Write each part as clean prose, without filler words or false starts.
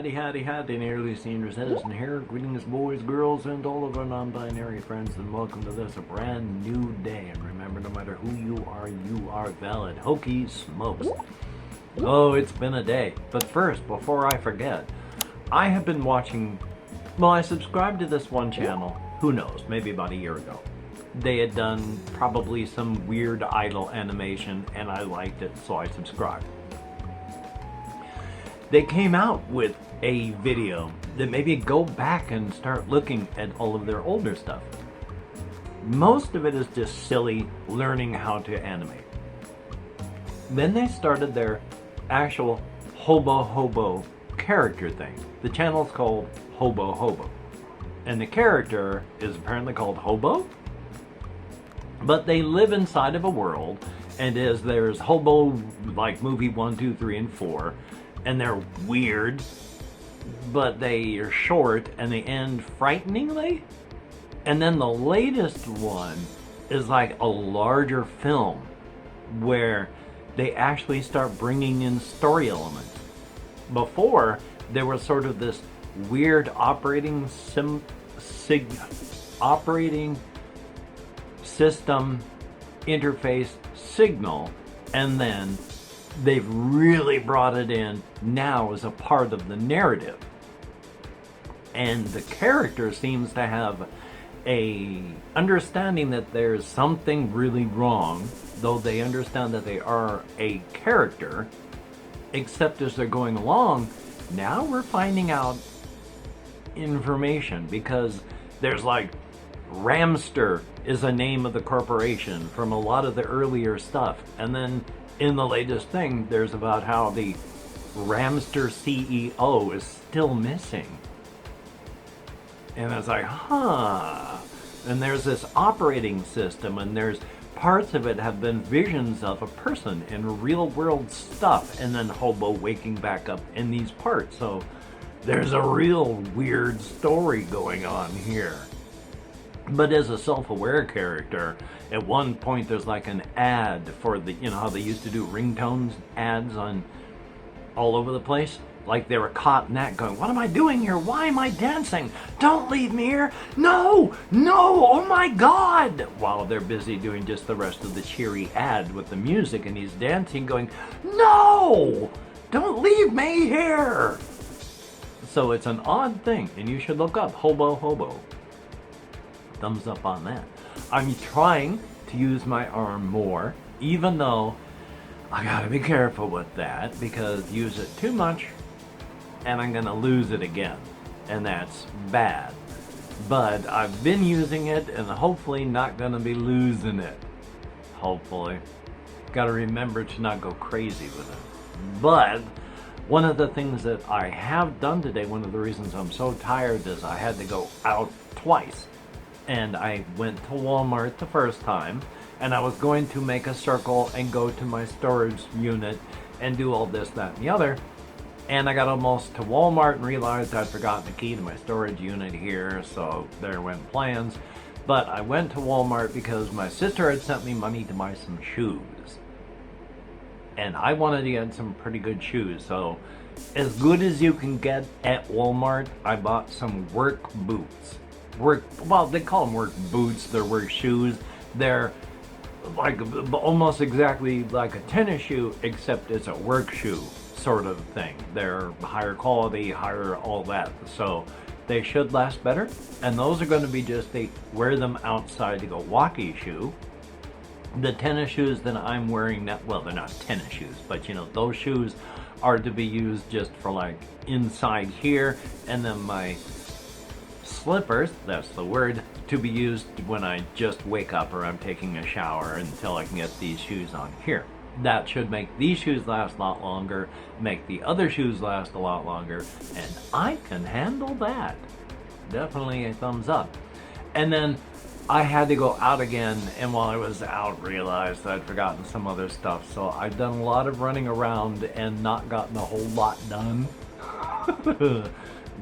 Howdy, nearly senior citizen here. Greetings, boys, girls, and all of our non-binary friends, and welcome to this brand new day. And remember, no matter who you are valid. Hokey smokes. Oh, it's been a day. But first, before I forget, I have been watching... Well, I subscribed to this one channel, who knows, maybe about a year ago. They had done probably some weird idle animation, and I liked it, so I subscribed. They came out with a video that maybe go back and start looking at all of their older stuff. Most of it is just silly learning how to animate. Then they started their actual Hobo character thing. The channel's called Hobo. And the character is apparently called Hobo. But they live inside of a world, and there's Hobo, like movie 1, 2, 3, and 4. And they're weird, but they are short, and they end frighteningly. And then the latest one is like a larger film where they actually start bringing in story elements. Before, there was sort of this weird operating system interface signal, and then they've really brought it in now as a part of the narrative. And the character seems to have a understanding that there's something really wrong, though they understand that they are a character, except as they're going along, now we're finding out information, because there's like Ramster is a name of the corporation from a lot of the earlier stuff, and then in the latest thing, there's about how the Ramster CEO is still missing. And it's like, huh. And there's this operating system, and there's parts of it have been visions of a person in real world stuff, and then Hobo waking back up in these parts. So there's a real weird story going on here. But as a self-aware character, at one point there's like an ad for the, you know how they used to do ringtones ads on all over the place? Like they were caught in that, going, what am I doing here? Why am I dancing? Don't leave me here. No, oh my God. While they're busy doing just the rest of the cheery ad with the music, and he's dancing going, no, don't leave me here. So it's an odd thing, and you should look up Hobo. Thumbs up on that. I'm trying to use my arm more, even though I gotta be careful with that, because use it too much and I'm gonna lose it again, and that's bad. But I've been using it, and hopefully not gonna be losing it. Hopefully. Gotta remember to not go crazy with it. But one of the things that I have done today, one of the reasons I'm so tired, is I had to go out twice. And I went to Walmart the first time, and I was going to make a circle and go to my storage unit and do all this, that, and the other. And I got almost to Walmart and realized I'd forgotten the key to my storage unit here, so there went plans. But I went to Walmart because my sister had sent me money to buy some shoes. And I wanted to get some pretty good shoes, so as good as you can get at Walmart, I bought some work boots. Well, they call them work boots, they're work shoes. They're like almost exactly like a tennis shoe, except it's a work shoe sort of thing. They're higher quality, higher all that, so they should last better. And those are going to be just, they wear them outside to go walkie shoe. The tennis shoes that I'm wearing now, well, they're not tennis shoes, but you know, those shoes are to be used just for like inside here, and then my slippers, that's the word, to be used when I just wake up or I'm taking a shower until I can get these shoes on here. That should make these shoes last a lot longer, make the other shoes last a lot longer, and I can handle that. Definitely a thumbs up. And then I had to go out again, and while I was out realized I'd forgotten some other stuff, so I've done a lot of running around and not gotten a whole lot done.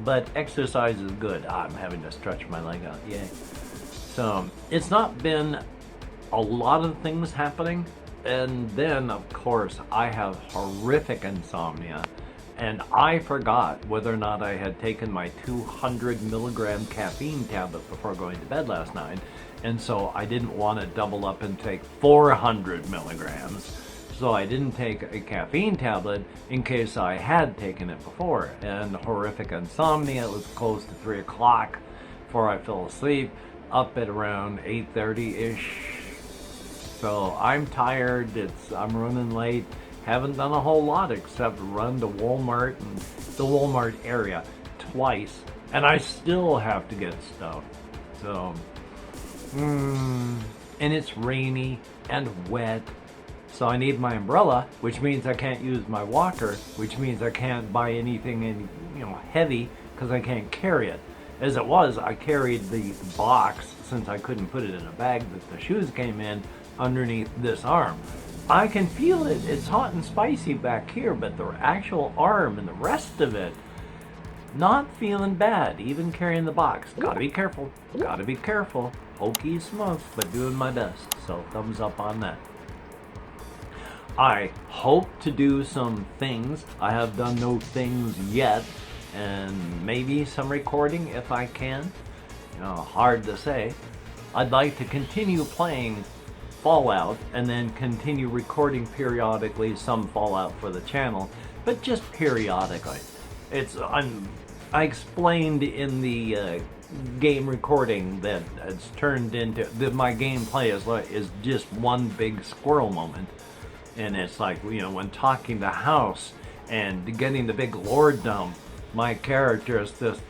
But exercise is good. I'm having to stretch my leg out, yay. So it's not been a lot of things happening, and then of course I have horrific insomnia, And I forgot whether or not I had taken my 200 milligram caffeine tablet before going to bed last night. And so I didn't want to double up and take 400 milligrams. So I didn't take a caffeine tablet in case I had taken it before. And horrific insomnia. It was close to 3 o'clock before I fell asleep. Up at around 8:30-ish. So I'm tired. I'm running late. Haven't done a whole lot except run to Walmart and the Walmart area twice. And I still have to get stuff. So, and it's rainy and wet. So I need my umbrella, which means I can't use my walker, which means I can't buy anything heavy because I can't carry it. As it was, I carried the box, since I couldn't put it in a bag that the shoes came in, underneath this arm. I can feel it. It's hot and spicy back here, but the actual arm and the rest of it, not feeling bad, even carrying the box. Gotta be careful. Gotta be careful. Hokey smokes, but doing my best. So thumbs up on that. I hope to do some things. I have done no things yet, and maybe some recording if I can. Hard to say. I'd like to continue playing Fallout and then continue recording periodically some Fallout for the channel, but just periodically. I explained in the game recording that it's turned into my gameplay is just one big squirrel moment, and it's like when talking to House and getting the big lore dump, my character is just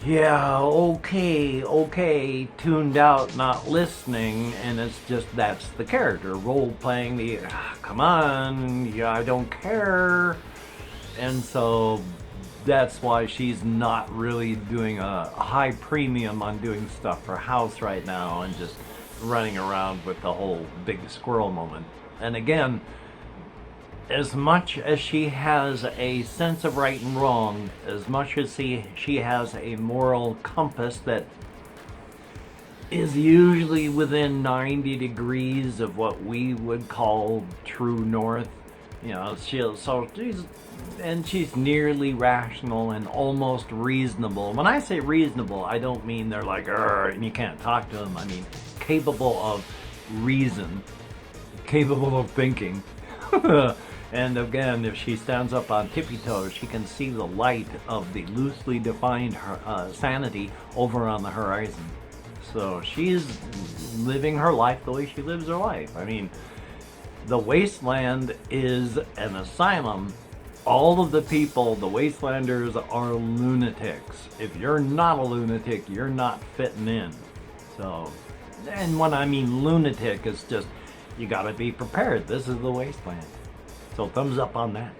okay, tuned out, not listening, and it's just, that's the character, role-playing the, come on, yeah, I don't care, and so that's why she's not really doing a high premium on doing stuff for House right now, and just running around with the whole big squirrel moment. And again, as much as she has a sense of right and wrong, as much as she has a moral compass that is usually within 90 degrees of what we would call true north, she's nearly rational and almost reasonable. When I say reasonable, I don't mean they're like, and you can't talk to them. I mean capable of reason, capable of thinking. And again, if she stands up on tippy toes, she can see the light of the loosely defined sanity over on the horizon. So she's living her life the way she lives her life. I mean, the wasteland is an asylum. All of the people, the wastelanders, are lunatics. If you're not a lunatic, you're not fitting in. So, and when I mean lunatic, it's just, you gotta be prepared. This is the wasteland. So thumbs up on that.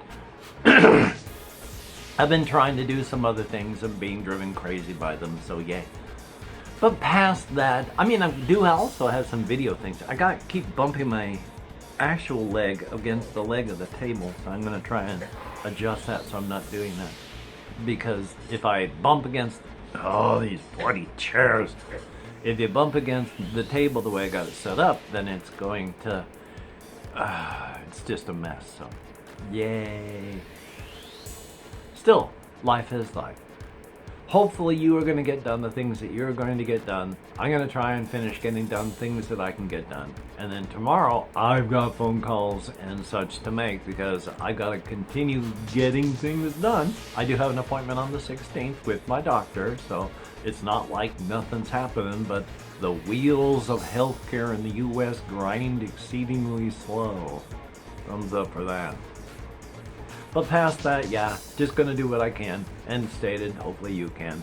I've been trying to do some other things and being driven crazy by them, so yay. But past that, I do also have some video things. I keep bumping my actual leg against the leg of the table, so I'm going to try and adjust that so I'm not doing that. Because if I bump against, these bloody chairs. If you bump against the table the way I got it set up, then it's going to, it's just a mess, so yay. Still, life is life. Hopefully you are going to get done the things that you're going to get done. I'm going to try and finish getting done things that I can get done. And then tomorrow, I've got phone calls and such to make because I got to continue getting things done. I do have an appointment on the 16th with my doctor, so it's not like nothing's happening, but the wheels of healthcare in the U.S. grind exceedingly slow. Thumbs up for that. But past that, yeah, just gonna do what I can, and stated, hopefully you can.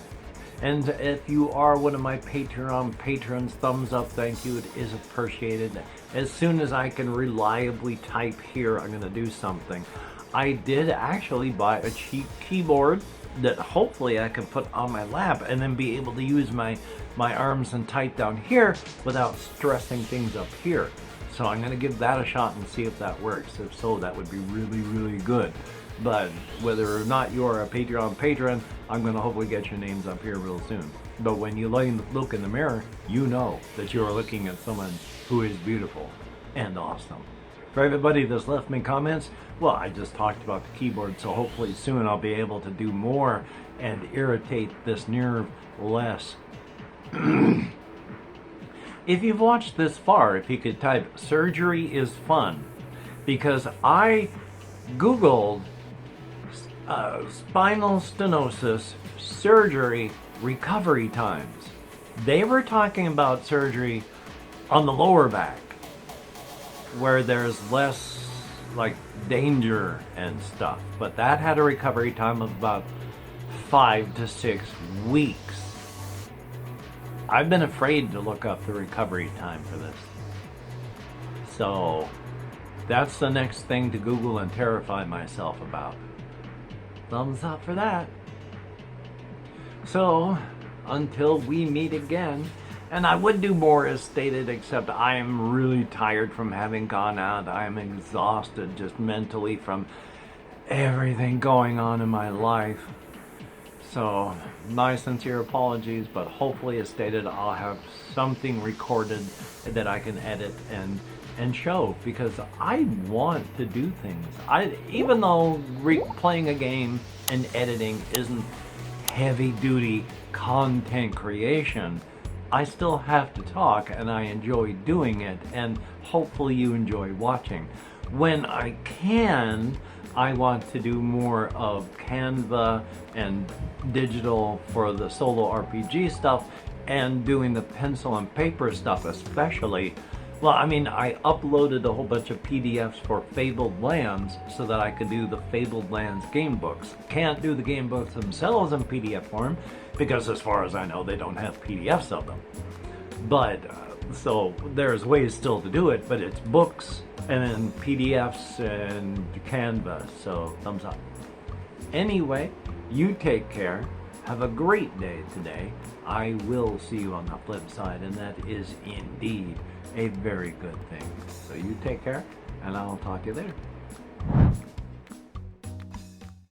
And if you are one of my Patreon patrons, thumbs up, thank you, it is appreciated. As soon as I can reliably type here, I'm gonna do something. I did actually buy a cheap keyboard that hopefully I can put on my lap and then be able to use my arms and type down here without stressing things up here. So I'm going to give that a shot and see if that works. If so, that would be really, really good. But whether or not you're a Patreon patron, I'm going to hopefully get your names up here real soon. But when you look in the mirror, you know that you are looking at someone who is beautiful and awesome. For everybody that's left me comments, well, I just talked about the keyboard, so hopefully soon I'll be able to do more and irritate this nerve less. If you've watched this far, if you could type "surgery is fun," because I Googled spinal stenosis surgery recovery times. They were talking about surgery on the lower back, where there's less like danger and stuff, but that had a recovery time of about 5 to 6 weeks. I've been afraid to look up the recovery time for this, so that's the next thing to Google and terrify myself about. Thumbs up for that. So until we meet again, and I would do more as stated, except I am really tired from having gone out. I am exhausted just mentally from everything going on in my life. So my sincere apologies, but hopefully as stated, I'll have something recorded that I can edit and show, because I want to do things. Even though playing a game and editing isn't heavy duty content creation, I still have to talk, and I enjoy doing it, and hopefully you enjoy watching. When I can, I want to do more of Canva and digital for the solo RPG stuff, and doing the pencil and paper stuff especially. Well, I mean, I uploaded a whole bunch of PDFs for Fabled Lands so that I could do the Fabled Lands game books. Can't do the game books themselves in PDF form, because as far as I know, they don't have PDFs of them. But, so there's ways still to do it, but it's books and then PDFs and Canva, so thumbs up. Anyway, you take care. Have a great day today. I will see you on the flip side, and that is indeed a very good thing. So you take care, and I'll talk to you later.